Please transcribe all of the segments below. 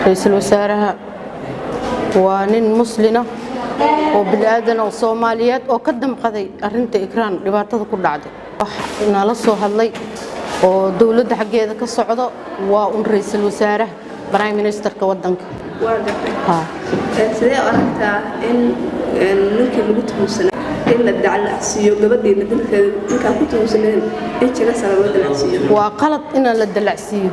رئيس الوزراء ونين مسلمة وبالآدن والصوماليات وقدم قضي أرنت إكران لبعضها كل عدد نالصو هاللي ودولة حقيقة كالصعودة وأن رئيس الوزراء برايم مينستر كودنك واضح سيدي أرنتا إن نمكن نقول سنة إن الدلعسيو قبل إن كنت مسلمين إيش كسر الدلعسيو وقلت إن الدلعسيو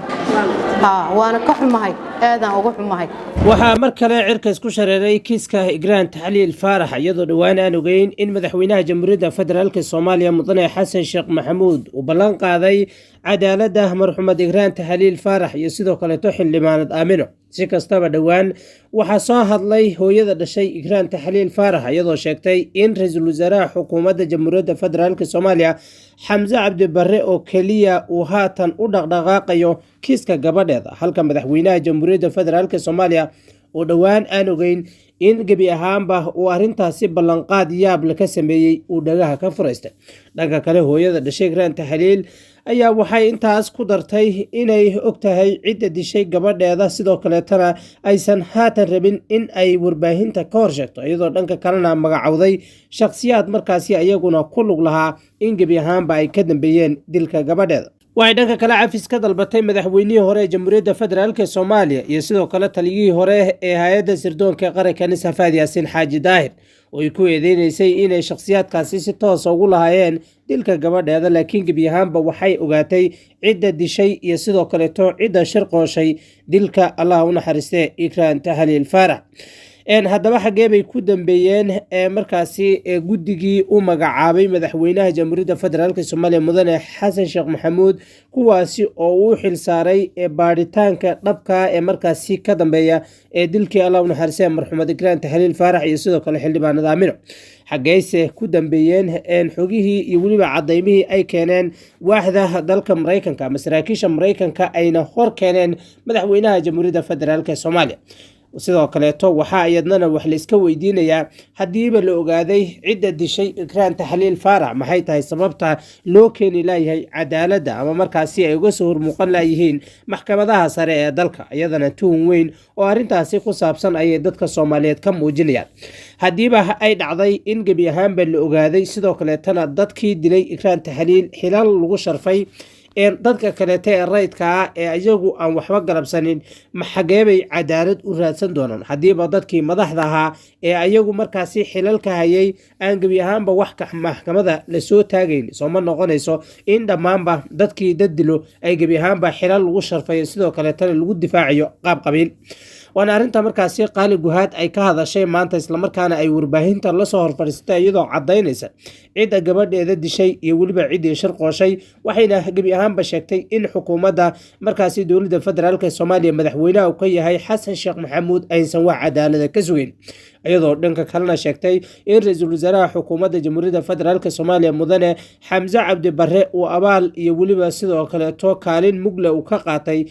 وأنا كحم معي هذا وكحم معي waxaa mar kale cirka isku shareeray kiiska Igraan Taxliil Faarax iyadoo dhawaan aan ogeyn in madaxweynaha Jamhuuriyadda Federaalka Soomaaliya Mudane Xasan Sheekh Maxamuud uu ballan qaaday cadaaladda marxuumad Igraan Taxliil Faarax iyo sidoo kale xildhibaanad Aamino si kastaba dhawaan waxaa soo hadlay hooyada dhashay Igraan Taxliil Faarax iyadoo sheegtay in ra'iisul wasaaraha xukuumadda Jamhuuriyadda Federaalka Soomaaliya Xamse Cabdi Barre oo kaliya uu haatan u dhaqdhaqaaqayo kiiska gabadheeda halka madaxweynaha Jamhuuriyadda Federaalka Soomaaliya oo dhawaan aan ogeyn in gabi ahaanba uu arintaasi ballanqaad yaab la ka sameeyay uu dhagaha ka furaystay dhanka kale hooyada dhashay Igraan Taxliil ayaa waxay intaas ku dartay inay ogtahay cidda dishay gabadheeda sidoo kale tana aysan haatan rabin in ay warbaahinta ka horshegto iyadoo dhanka kalena magacawday shakhsiyaad markaasi ayaguna ku lug lahaa in gabi ahaanba ay ka dambeeyeen dilka gabadheeda waxay dhanka kale cafis ka dalbatay madaxweynihii hore ee Jamhuuriyadda Federaalka Soomaaliya iyo sidoo kale taliyihii hore ee hay'adda sirdoonka qaranka Nisa Faad Yaasin Xaaji Daahir oo ay ku eedeysay inay shakhsiyaadkaasi si toos ah ugu lahaayeen dilka gabadheeda laakiin gabi ahaanba waxay ogaatay cidda dishay iyo sidoo kale cidda shirqooshay dilka Allah u naxariistay Igraan Taxliil Faarax haddaba xagee bay ku dambeeyeen markaasi guddigii u magacaabay madaxweynaha Jamhuuriyadda Federaalka Soomaaliya Mudane Xasan Sheekh Maxamuud kuwaasi oo uu xil saaray baaritaanka dhabka markaasi ka dambeeya dilkii Allah u naxariistay marxuumad Igraan Taxliil Faarax iyo sidoo kale xildhibaanad Aamino xageyse ku dambeeyeen xogihii iyo waliba cadaymihii ay keeneen waaxda dalka Mareykanka ama saraakiisha Mareykanka ayna hor keeneen madaxweynaha Jamhuuriyadda Federaalka Soomaaliya sidoo kale waxa ayadna wax la iska weydiinayaa hadiiba la ogaaday cidda dishay Igraan Taxliil Faarax maxay tahay sababta loo keeni laayahay cadaaladda ama markaasi ay uga soo hormuuqan laayihiin maxkamadaha sare ee dalka iyadana tuhun weyn oo arintaasi ku saabsan ay dadka Soomaaliyeed ka muujinayaan hadiiba ay dhacday in gabi ahaanba la ogaaday sidoo kale tana dadkii dilay Igraan Taxliil xilal lagu sharfay dadka kale ee raydka ee ayagu aan waxba galabsanin maxageebay cadaalad u raadsan doonaan hadiiba dadkii madaxda ahaa ee ayagu markaasi xilalka hayay aan gabi ahaanba wax ka maxkamada la soo taagayn soo ma noqonayso in dhamaanba dadkii dad dilo ay gabi ahaanba xilal lagu sharfay sidoo kale tan lagu difaaciyo qaab qabiil waana arinta markaasi qaali guhaad ay ka hadashay maanta isla markaana ay warbaahinta la soo horfariistay iyadoo cadeynaysa cidda gabadheeda dishay iyo waliba ciddii shirqooshay waxayna gabi ahaanba sheegtay in xukuumadda markaasi dowladda federaalka Soomaaliya madaxweynaha uu ka yahay Xasan Sheekh Maxamuud aysan wax cadaalad ka sugin iyadoo dhanka kalena sheegtay in ra'iisul wasaaraha xukuumadda Jamhuuriyadda Federaalka Soomaaliya Mudane Xamse Cabdi Barre uu abaal iyo waliba sidoo kale kaalin mugle uu ka qaatay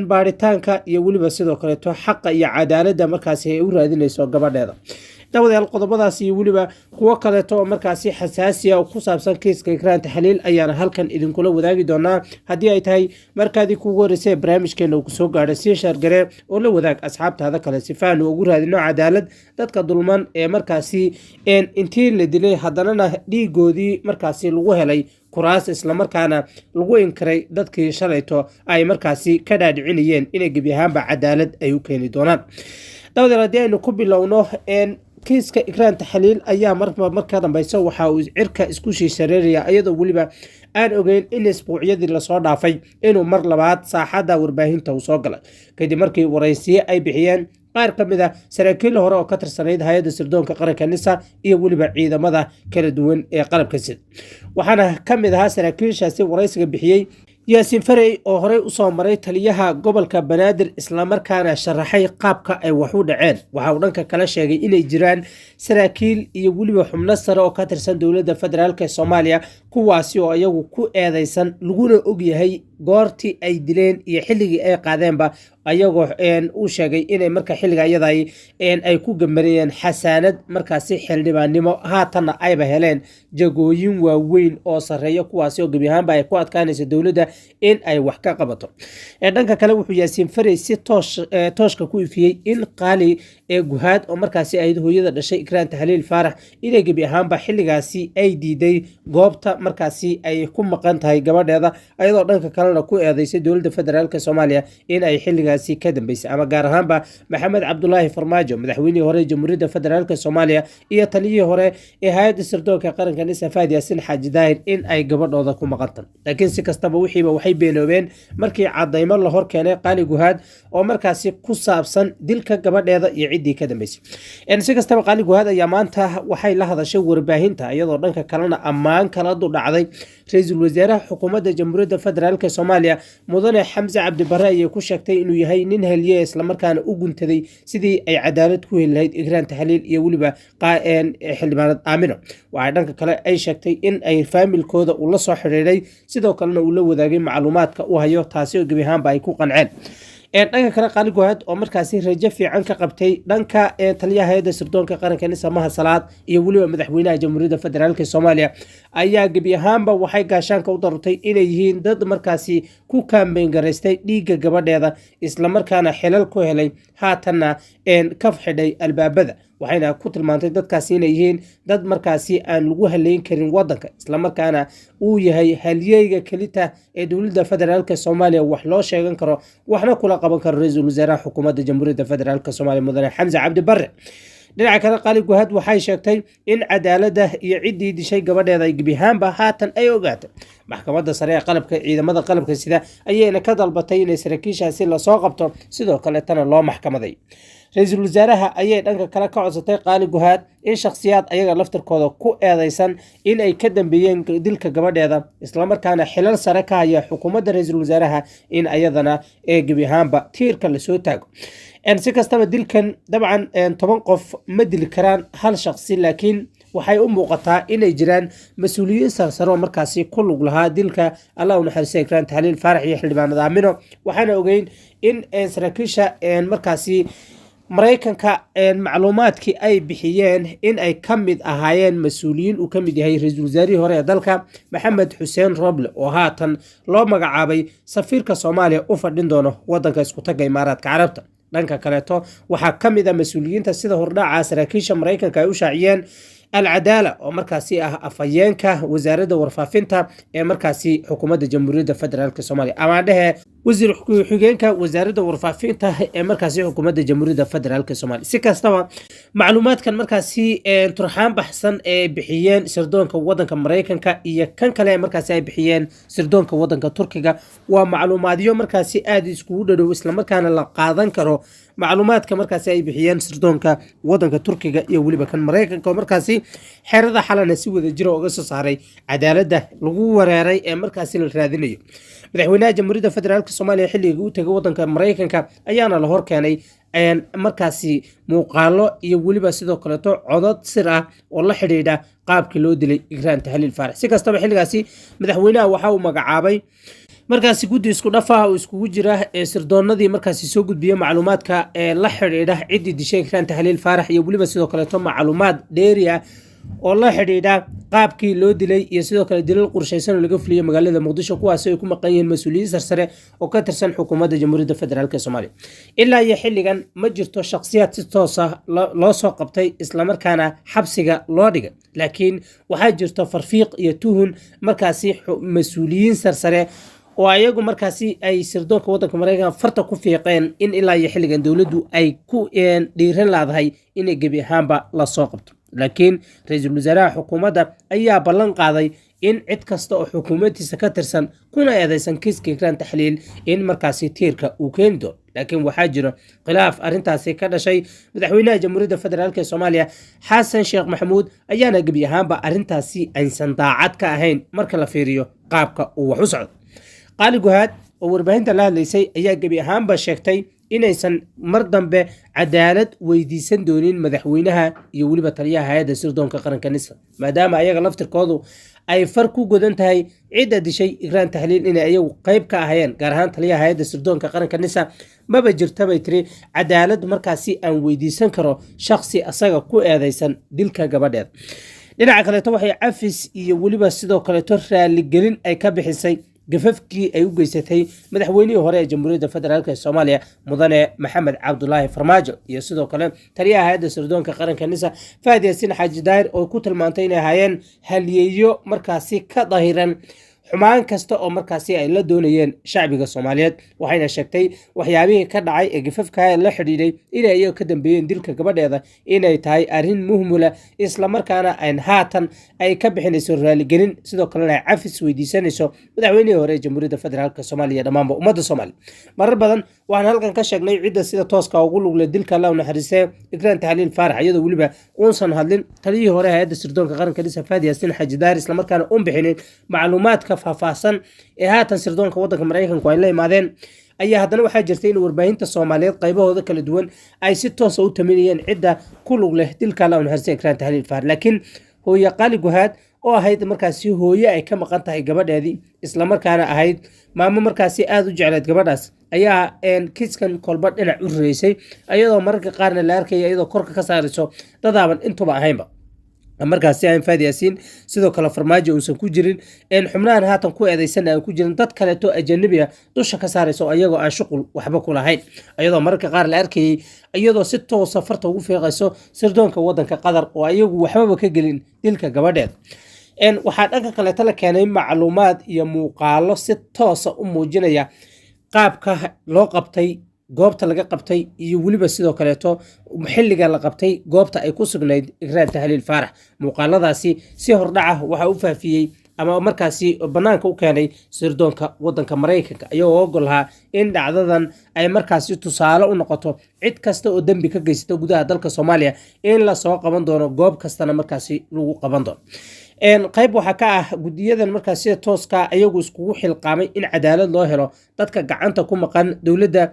baaritaanka iyo waliba sidoo kale xaq iyo cadaaladda markaasi ay u raadinayso gabadheeda dawadayaal qodobadaas iyo waliba kuwa kale oo markaasi xasaasi ah oo ku saabsan kiiska Igraan Taxliil ayaana halkan idinkula wadaagi doonaa haddii ay tahay markaadii kugu horeysay barnaamijkeena uu soo gaaray si share gare oo la wadaag asxaabtaada kale si faan ugu raadino cadaalad dadka dulman ee markaasi intii la dilay haddana dhiigoodii markaasi lagu helay kuraas isla markaana lagu inkiray dadkii shalayto ay markaasi ka dhaadhicinayeen inay gabi ahaanba cadaalad ay u keeni doonaan dawladda haddii aynu ku bilowno kiiska Igraan Taxliil ayaa marka dambaysa waxa uu cirka isku shiishareeraya iyadoo waliba aan ogeyn in isbuucyadii la soo dhaafay inuu mar labaad saaxada warbaahinta uu soo galay kadib markii waraysiye ay bixiyeen qaar ka mid ah saraakiil hore oo ka tirsaneyd hay'adda sirdoonka qaranka Nisa iyo waliba ciidamada kala duwan ee qalabka sida waxaana ka mid ahaa saraakiishaasi waraysiga bixiyay Yaasin Farey oo horey u soo maray taliyaha gobolka Banaadir isla markaana sharaxay qaabka ay wax u dhaceen waxa uu dhanka kala sheegay inay jiraan saraakiil iyo waliba xubno sare oo ka tirsan dowladda federaalka Soomaaliya kuwaasi oo iyagu ku eedeysan laguna ogyahay goortii ay dileen iyo xilligii ay qaadeenba ayagoo uu sheegay inay marka xilliga iyada ay ku gamariyeen xasaanad markaasi xildhibaannimo haatanna ayba heleen jagooyin waaweyn oo sarreeya kuwaasi oo gebi ahaanba ay ku adkaanaysa dowladda in ay wax ka qabato dhanka kale wuxuu yaasiin faray si tooshka ku ifiyey in qaali guhaad oo markaasi ahayd hooyada dhashay ikraan tahliil faarax inay gebi ahaanba xilligaasi ay diiday goobta markaasi ay ku maqan tahay gabadheeda ayadoo dhanka kalena ku eedeysay dowladda federaalk Soomaaliya in ay xilligaasi ka dambeysay ama gaar ahaanba Maxamed Cabdullaahi Farmaajo madaxweynihii hore Jamhuuriyadda Federaalk Soomaaliya iyo taliyihii hore ee hay'adda sirdoonka qaranka Nisa Faadi Yaasin Xaaji Daahir in ay gabadhooda ku maqan laakiin si kastaba waxay beenoobeen markii cadaymo la hor keenay qaali guhaad oo markaasi ku saabsan dilka gabadheeda iyo ciddii ka dambeysay si kastaba qaali guhaad ayaa maanta waxay la hadashay warbaahinta iyadoo dhanka kalena ammaan kala dhacday ra'iisul wasaaraha xukuumadda Jamhuuriyadda Federaalk Soomaaliya mudane Xamse Cabdi Barre ayaa ku sheegtay inuu yahay nin haliye isla markaana u guntaday sidii ay cadaalad ku heli lahayd Ikraan Tahliil iyo waliba xildhibaanad Aamino waxay dhanka kale ay sheegtay in ay faamilkooda uu la soo xiriiray sidoo kalena uu la wadaagay macluumaadka uu hayo taasi oo gebi ahaanba ay ku qanceen dhanka kale qaali guhaad oo markaasi rajo fiican ka qabtay dhanka taliyaha hay'adda sirdoonka qaranka Nisa Maha Salaad iyo waliba madaxweynaha Jamhuuriyadda Federaalk Soomaaliya ayaa gebi ahaanba waxay gaashaanka u dartay inay yihiin dad markaasi ku kaambeyn gareystay dhiigga gabadheeda isla markaana xilal ku helay haatanna ka xidhay albaabada waxayna ku tilmaantay dadkaasi inay yihiin dad markaasi aan lagu haleyn karin wadanka isla markaana uu yahay halyeeyga kelita ee dowladda federaalk Soomaaliya wax loo sheegan karo waxna kula qaban karo ra'iisul wasaaraha xukuumadda Jamhuuriyadda Federaalk Soomaaliya mudane Xamse Cabdi Barre dhinaca kale qaali guhaad waxay sheegtay in cadaaladda iyo ciddii dishay gabadheeda ay gebi ahaanba haatan ay ogaatay maxkamadda sare ee qalabka ciidamada qalabka sida ayayna ka dalbatay in saraakiishaasi la soo qabto sidoo kale tan loo maxkamaday ra'iisul wasaaraha ayay dhanka kale ka codsatay qaali guhaad in shakhsiyaad ayaga laftirkooda ku eedeysan in ay ka dambeeyeen dilka gabadheeda isla markaana xilal sare ka haya xukuumadda ra'iisul wasaaraha in ayadana gebi ahaanba tiirka la soo taago si kastaba dilkan dabcan 10 qof ma dili karaan hal shakhsi laakiin waxay u muuqataa inay jiraan mas'uuliyiin sarsaro markaasi ku lug lahaa dilka Allah u naxariisto Ikraan Tahliil Faarax iyo xildhibaanada Aamino waxaana ogeyn in saraakiisha markaasi Mareykanka macluumaadkii ay bixiyeen in ay ka mid ahaayeen mas'uuliyiin uu ka mid yahay ra'iisul wasaarihii hore ee dalka Maxamed Xuseen Roble oo haatan loo magacaabay safiirka Soomaaliya u fadhin doono wadanka isku taga Imaaraadka Carabta dhanka kaleeto waxaa ka mid ah mas'uuliyiinta sida hordhaca saraakiisha Mareykanka ay u shaaciyeen العدالة ومركزي أفيانكا وزارة ورفافينتا مركزي حكومة جمهورية فدرالك الصومالية أما عندها وزير حقوقينكا وزارة ورفافينتا مركزي حكومة جمهورية فدرالك الصومالية سيكاس طبعا معلومات كان مركزي ترحان بحسن بحيان سردونك ودنك مريكانكا إيا كان كلا مركزي بحيان سردونك ودنك تركيكا ومعلومات يوم مركزي آدي سكودة وإسلام مركان لقاضان كرو معلومات كمركزي أي بحيان سردونك ودنك تركيكا إيا وليبا كان مريكانكا ومركزي xerada xalana si wada jiro uga soo saaray cadaaladda lagu wareeray ee markaas la raadinayo madaxweynaha Jamhuuriyadda Federaalka Soomaaliya xilliga uu tagay wadanka Mareykanka ayaana la hor keenay markaasi muuqaalo iyo waliba sidoo kale codad sir ah oo la xiriira qaabkii loo dilay Ikraan Tahliil Faarax si kastaba xilligaasi madaxweynaha waxa uu magacaabay markaasi guddi isku dhafa oo iskugu jira sirdoonadii markaasi soo gudbiyay macluumaadka la xiriira cidii dishay Ikraan Tahliil Faarax iyo waliba sidoo kale macluumaad dheeri ah oo la xiriira qaabkii loo dilay iyo sidoo kale dilal qorshaysan oo laga fuliyay magaalada Muqdisho kuwaas ay ku maqan yihiin mas'uuliyiin sarsare oo ka tirsan xukuumadda Jamhuuriyadda Federaalka Soomaaliya ilaa iyo xilligan ma jirto shakhsiyaad si toos ah loo soo qabtay isla markaana xabsiga loo dhigay laakiin waxaa jirto farfiiq iyo tuhun markaasi mas'uuliyiin sarsare oo ayagu markaasi ay sirdoonka wadanka Mareykanka farta ku fiiqeen in ilaa iyo xilligan dawladdu ay ku dhiiran laadahay in gebi ahaanba la soo qabto laakiin ra'iisul wasaaraha xukuumadda ayaa ballan qaaday in cid kasta oo xukuumaddiisa ka tirsan kuna eedeysan kiiska Ikraan Tahliil in markaasi tiirka uu keeni doono laakiin waxaa jiro khilaaf arintaasi ka dhashay madaxweynaha Jamhuuriyadda Federaalka Soomaaliya Xasan Sheekh Maxamuud ayaana gebi ahaanba arintaasi aysan daacad ka ahayn marka la fiiriyo qaabka uu wax u socdo qaali guhaad oo warbaahinta la hadlaysay ayaa gebi ahaanba sheegtay inaysan mar dambe cadaalad weydiisan doonin madaxweynaha iyo weliba taliyaha hay'adda sirdoonka qaranka nisa maadaama ayaga laftirkoodu ay far ku godan tahay cidda dishay ikraan tahliil inay ayagu qayb ka ahayeen gaar ahaan taliyaha hay'adda sirdoonka qaranka nisa maba jirta bay tiri cadaalad markaasi aan weydiisan karo shakhsi asaga ku eedaysan dilka gabadheed dhinaca kaleeto waxay cafis iyo weliba sidoo kaleeto raaligelin ay ka bixisay gafafkii ay u geysatay madaxweynihii hore ee jamhuuriyadda federaalk ee soomaaliya mudane maxamed cabdulaahi farmaajo iyo sidoo kale taliyaha hay'adda sirdoonka qaranka nisa Fahad Yaasiin Xaaji Daahir oo ku tilmaantay inay hayeen halyeeyo markaasi ka dahiran xumaan kasta oo markaasi ay la doonayeen shacbiga Soomaaliyeed waxayna sheegtay waxyaabihii ka dhacay ee gafafka la xidhiidhay inay iyaga ka dambeeyeen dilka gabadheeda inay tahay arrin muhmula isla markaana aan haatan ay ka bixinayso raaligelin sidoo kalena ay cafis weydiisanayso madaxweynihii hore ee jamhuuriyadda federaalk Soomaaliya dhammaanba ummadda Soomaaliyeed marar badan waxaan halkan ka sheegnay cidda sida tooska ugu lug leh dilka Allah u naxariistay Ikraan Tahliil Faarax iyadoo weliba uusan hadlin taliyihii hore hay'adda sirdoonka qaranka nisa Fahad Yaasiin Xaaji Daahir isla markaana bixinin macluumaadka faahfaahsan ee haatan sirdoonka waddanka Mareykanku ay la yimaadeen ayaa haddana waxaa jirtay in warbaahinta Soomaaliyeed qaybahooda kala duwan ay si toos ah u taminayeen cidda ku lug leh dilka Allah u naxariistay Ikraan Tahliil Faarax laakiin hooyo Qaali Guhaad oo ahayd markaasi hooyo ay ka maqan tahay gabadheedii isla markaana ahayd maamo markaasi aad u jecleed gabadhaas ayaa kiiskan kolba dhinac u reeysay ayadoo mararka qaarna la arkay ayadoo korka ka saarayso dadaaban intuba ahaynba markaasi aan Fahad Yaasiin sidoo kale farmaajo uusan ku jirin xubnahan haatan ku eedeysan aan ku jirin dad kale to ajnabi ah dusha ka saarayso ayagoo aan shuqul waxba ku lahayn ayadoo mararka qaar la arkay ayadoo si toos ah farta ugu feeqayso sirdoonka waddanka Qatar oo ayagu waxba ka gelin dilka gabadheed waxaa dhanka kale la keenay macluumaad iyo muuqaalo si toos ah u muujinaya qaabka loo qabtay goobta laga qabtay iyo weliba sidoo kaleeto xilliga la qabtay goobta ay ku sugnayd Ikraan Tahliil Faarax muuqaaladaasi si hordhaca waxa uu faafiyay ama markaasi banaanka u keenay sirdoonka waddanka Mareykanka ayagoo ogolaha in dhacdadan ay markaasi tusaale u noqoto cid kasta oo dambi ka geysata gudaha dalka Soomaaliya in la soo qaban doono goob kastana markaasi lagu qaban doono qayb waxa ka ah gudiyadan markaas sida tooska ayagu iskugu xilqaamay in cadaalad loo helo dadka gacanta ku maqan dawladda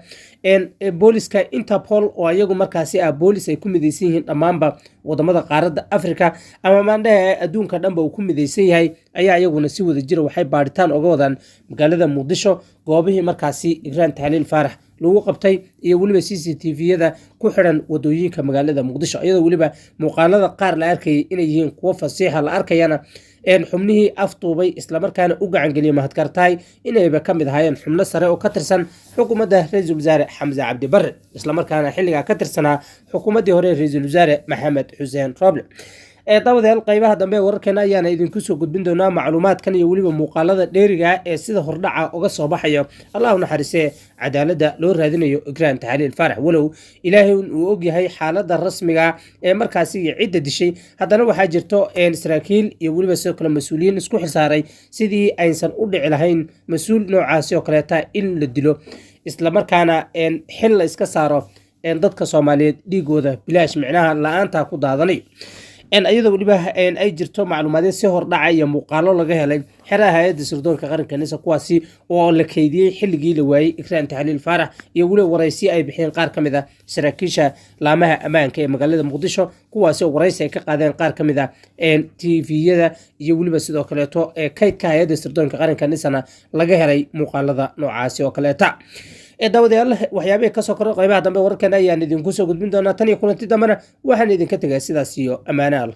booliska Interpol oo ayagu markaasi boolis ay ku mideysan yihiin dhamaanba wadamada qaaradda Afrika ama maandhaha adduunka dhanba uu ku mideysan yahay ayaa ayaguna si wada jira waxay baaritaan uga wadaan magaalada Muqdisho goobihii markaasi Ikraan Tahliil Faarax lagu qabtay iyo waliba CCTV-yada ku xiran wadooyinka magaalada Muqdisho iyadoo waliba muuqaalada qaar la arkay inay yihiin kuwa fasiixa la arkayana xubnihii aftuubay isla markaana u gacan galiyay mahadkartaay inayba ka mid ahaayeen xubno sare oo ka tirsan xukuumadda Ra'iisul Wasaare Xamza Cabdi Barre isla markaana xilliga ka tirsanaa xukuumaddii hore Ra'iisul Wasaare Maxamed Xuseen Roble daawadayaal qaybaha dambe wararkeena ayaana idinku soo gudbin doonaa macluumaadkan iyo waliba muuqaalada dheeriga ee sida hordhaca uga soo baxayo Allah u naxariisee cadaaladda loo raadinayo Ikraan Tahliil Faarax walow Ilaahay uu og yahay xaaladda rasmiga ee markaasi cidda dishay haddana waxaa jirto Israa'iil iyo waliba sidoo kale mas'uuliyiin isku xilsaaray sidii aysan u dhici lahayn mas'uul noocaas oo kale in la dilo isla markaana xil la iska saaro dadka Soomaaliyeed dhigooda bilaash micnaha la'aanta ku daadanay ayadoo waliba ay jirto macluumaad si hordhaca iyo muuqaalo laga helay xeraha hay'adda sirdoonka qaranka nisa kuwaasi oo la kaydiyay xilligii la waayay Ikraan Tahliil Faarax iyo waliba waraysi ay bixiyeen qaar kamid ah saraakiisha laamaha ammaanka ee magaalada Muqdisho kuwaasi oo waraysi ay ka qaadeen qaar kamid ah TV-yada iyo waliba sidoo kale kaydka hay'adda sirdoonka qaranka nisana laga helay muuqaalada noocaasi oo kaleeta daawadayaal waxyaabaha ka soo kordhay qaybaha dambe wararkan ayaan idinku soo gudbin doonaa tan iyo kulanti dambena waxaan idinka tagay sidaas iyo amaanaal